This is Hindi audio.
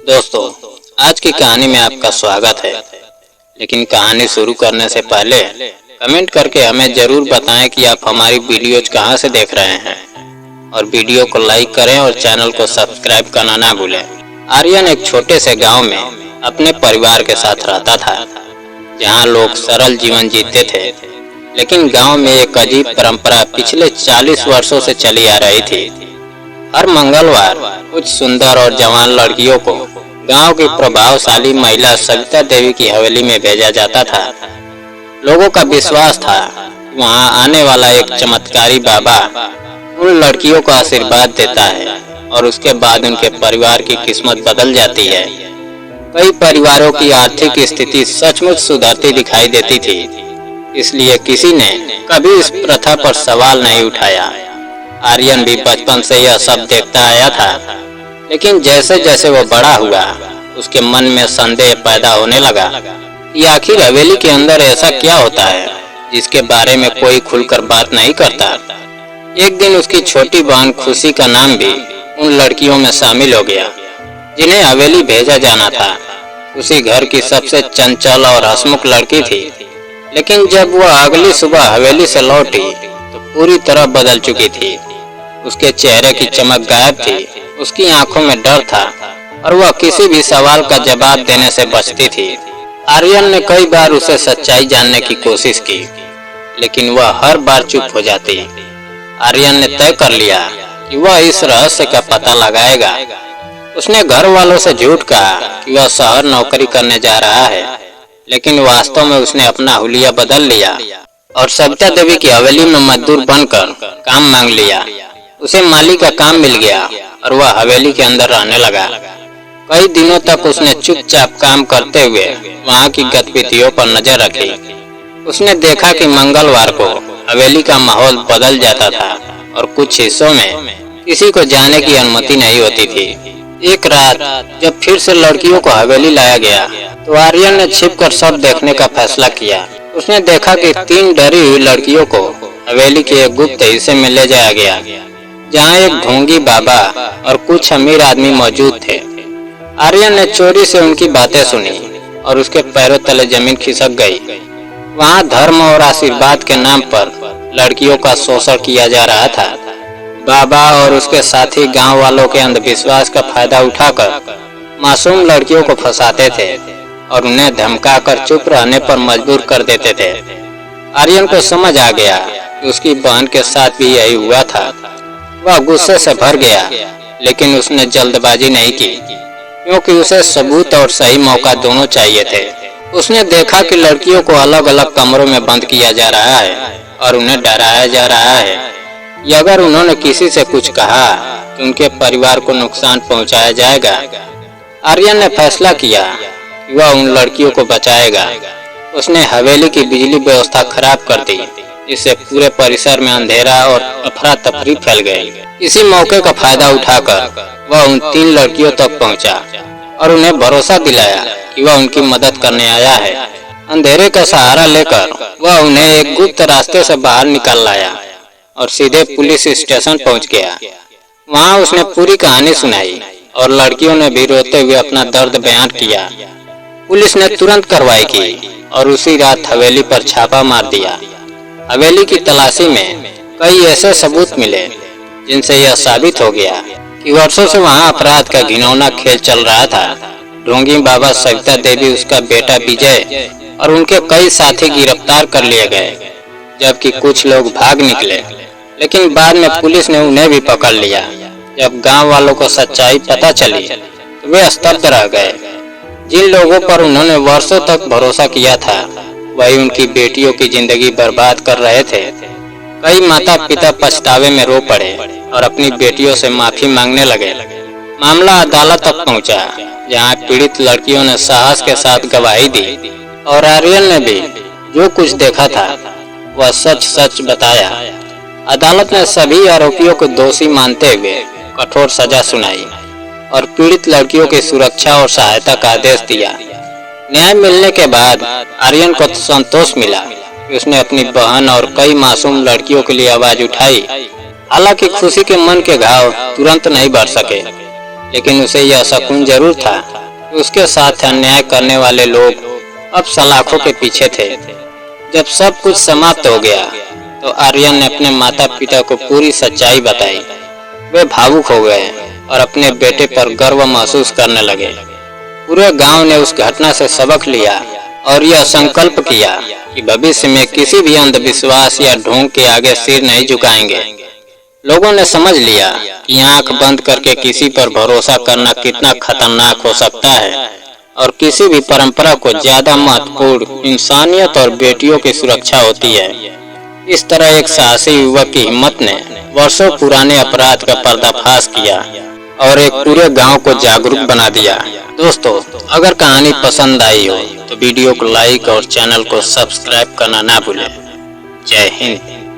दोस्तों, आज की कहानी में आपका स्वागत है। लेकिन कहानी शुरू करने से पहले कमेंट करके हमें जरूर बताएं कि आप हमारी वीडियोज कहां से देख रहे हैं और वीडियो को लाइक करें और चैनल को सब्सक्राइब करना ना भूलें। आर्यन एक छोटे से गांव में अपने परिवार के साथ रहता था, जहां लोग सरल जीवन जीते थे। लेकिन गांव में एक अजीब परंपरा पिछले 40 वर्षों से चली आ रही थी। हर मंगलवार कुछ सुंदर और जवान लड़कियों को गांव की प्रभावशाली महिला सविता देवी की हवेली में भेजा जाता था। लोगों का विश्वास था वहां आने वाला एक चमत्कारी बाबा उन लड़कियों को आशीर्वाद देता है और उसके बाद उनके परिवार की किस्मत बदल जाती है। कई परिवारों की आर्थिक स्थिति सचमुच सुधरती दिखाई देती थी, इसलिए किसी ने कभी इस प्रथा पर सवाल नहीं उठाया। आर्यन भी बचपन से यह सब देखता आया था, लेकिन जैसे जैसे वो बड़ा हुआ उसके मन में संदेह पैदा होने लगा कि आखिर हवेली के अंदर ऐसा क्या होता है जिसके बारे में कोई खुलकर बात नहीं करता। एक दिन उसकी छोटी बहन खुशी का नाम भी उन लड़कियों में शामिल हो गया जिन्हें हवेली भेजा जाना था। खुशी घर की सबसे चंचल और हंसमुख लड़की थी, लेकिन जब वह अगली सुबह हवेली से लौटी तो पूरी तरह बदल चुकी थी। उसके चेहरे की चमक गायब थी, उसकी आंखों में डर था और वह किसी भी सवाल का जवाब देने से बचती थी। आर्यन ने कई बार उसे सच्चाई जानने की कोशिश की, लेकिन वह हर बार चुप हो जाती। आर्यन ने तय कर लिया कि वह इस रहस्य का पता लगाएगा। उसने घर वालों से झूठ कहा कि वह शहर नौकरी करने जा रहा है, लेकिन वास्तव में उसने अपना हुलिया बदल लिया और सविता देवी की हवेली में मजदूर बनकर काम मांग लिया। उसे माली का काम मिल गया और वह हवेली के अंदर रहने लगा। कई दिनों तक उसने चुपचाप काम करते हुए वहां की गतिविधियों पर नजर रखी। उसने देखा कि मंगलवार को हवेली का माहौल बदल जाता था और कुछ हिस्सों में किसी को जाने की अनुमति नहीं होती थी। एक रात जब फिर से लड़कियों को हवेली लाया गया तो आर्यन ने छिपकर सब देखने का फैसला किया। उसने देखा कि 3 डरी हुई लड़कियों को हवेली के एक गुप्त हिस्से में ले जाया गया, जहाँ एक ढोंगी बाबा और कुछ अमीर आदमी मौजूद थे। आर्यन ने चोरी से उनकी बातें सुनी और उसके पैरों तले जमीन खिसक गई। वहाँ धर्म और आशीर्वाद के नाम पर लड़कियों का शोषण किया जा रहा था। बाबा और उसके साथी गांव वालों के अंधविश्वास का फायदा उठाकर मासूम लड़कियों को फंसाते थे और उन्हें धमकाकर चुप रहने पर मजबूर कर देते थे। आर्यन को समझ आ गया कि उसकी बहन के साथ भी यही हुआ था। वह गुस्से से भर गया, लेकिन उसने जल्दबाजी नहीं की, क्योंकि उसे सबूत और सही मौका दोनों चाहिए थे। उसने देखा कि लड़कियों को अलग अलग कमरों में बंद किया जा रहा है और उन्हें डराया जा रहा है कि अगर उन्होंने किसी से कुछ कहा तो उनके परिवार को नुकसान पहुंचाया जाएगा। आर्यन ने फैसला किया कि वह उन लड़कियों को बचाएगा। उसने हवेली की बिजली व्यवस्था खराब कर दी, जिससे पूरे परिसर में अंधेरा और अफरा तफरी फैल गई। इसी मौके का फायदा उठाकर वह उन 3 लड़कियों तक पहुंचा और उन्हें भरोसा दिलाया कि वह उनकी मदद करने आया है। अंधेरे का सहारा लेकर वह उन्हें एक गुप्त रास्ते से बाहर निकाल लाया और सीधे पुलिस स्टेशन पहुंच गया। वहां उसने पूरी कहानी सुनाई और लड़कियों ने भी रोते हुए अपना दर्द बयान किया। पुलिस ने तुरंत कार्रवाई की और उसी रात हवेली पर छापा मार दिया। हवेली की तलाशी में कई ऐसे सबूत मिले जिनसे यह साबित हो गया कि वर्षों से वहां अपराध का घिनौना खेल चल रहा था। ढोंगी बाबा, सविता देवी, उसका बेटा विजय और उनके कई साथी गिरफ्तार कर लिए गए, जबकि कुछ लोग भाग निकले। लेकिन बाद में पुलिस ने उन्हें भी पकड़ लिया। जब गांव वालों को सच्चाई पता चली तो वे स्तब्ध रह गए। जिन लोगों पर उन्होंने वर्षों तक भरोसा किया था, वही उनकी बेटियों की जिंदगी बर्बाद कर रहे थे। कई माता पिता पछतावे में रो पड़े और अपनी बेटियों से माफी मांगने लगे। मामला अदालत तक पहुंचा, जहां पीड़ित लड़कियों ने साहस के साथ गवाही दी और आर्यन ने भी जो कुछ देखा था वह सच सच बताया। अदालत ने सभी आरोपियों को दोषी मानते हुए कठोर सजा सुनाई और पीड़ित लड़कियों की सुरक्षा और सहायता का आदेश दिया। न्याय मिलने के बाद आर्यन को संतोष मिला कि उसने अपनी बहन और कई मासूम लड़कियों के लिए आवाज उठाई। हालांकि खुशी के मन के घाव तुरंत नहीं भर सके, लेकिन उसे यह सकून जरूर था कि उसके साथ अन्याय करने वाले लोग अब सलाखों के पीछे थे। जब सब कुछ समाप्त हो गया तो आर्यन ने अपने माता पिता को पूरी सच्चाई बताई। वे भावुक हो गए और अपने बेटे पर गर्व महसूस करने लगे। पूरे गांव ने उस घटना से सबक लिया और यह संकल्प किया कि भविष्य में किसी भी अंधविश्वास या ढोंग के आगे सिर नहीं झुकाएंगे। लोगों ने समझ लिया कि आंख बंद करके किसी पर भरोसा करना कितना खतरनाक हो सकता है और किसी भी परंपरा को ज्यादा महत्वपूर्ण इंसानियत और बेटियों की सुरक्षा होती है। इस तरह एक साहसी युवक की हिम्मत ने वर्षों पुराने अपराध का पर्दाफाश किया और एक पूरे गांव को जागरूक बना दिया। दोस्तों, अगर कहानी पसंद आई हो तो वीडियो को लाइक और चैनल को सब्सक्राइब करना ना भूलें। जय हिंद।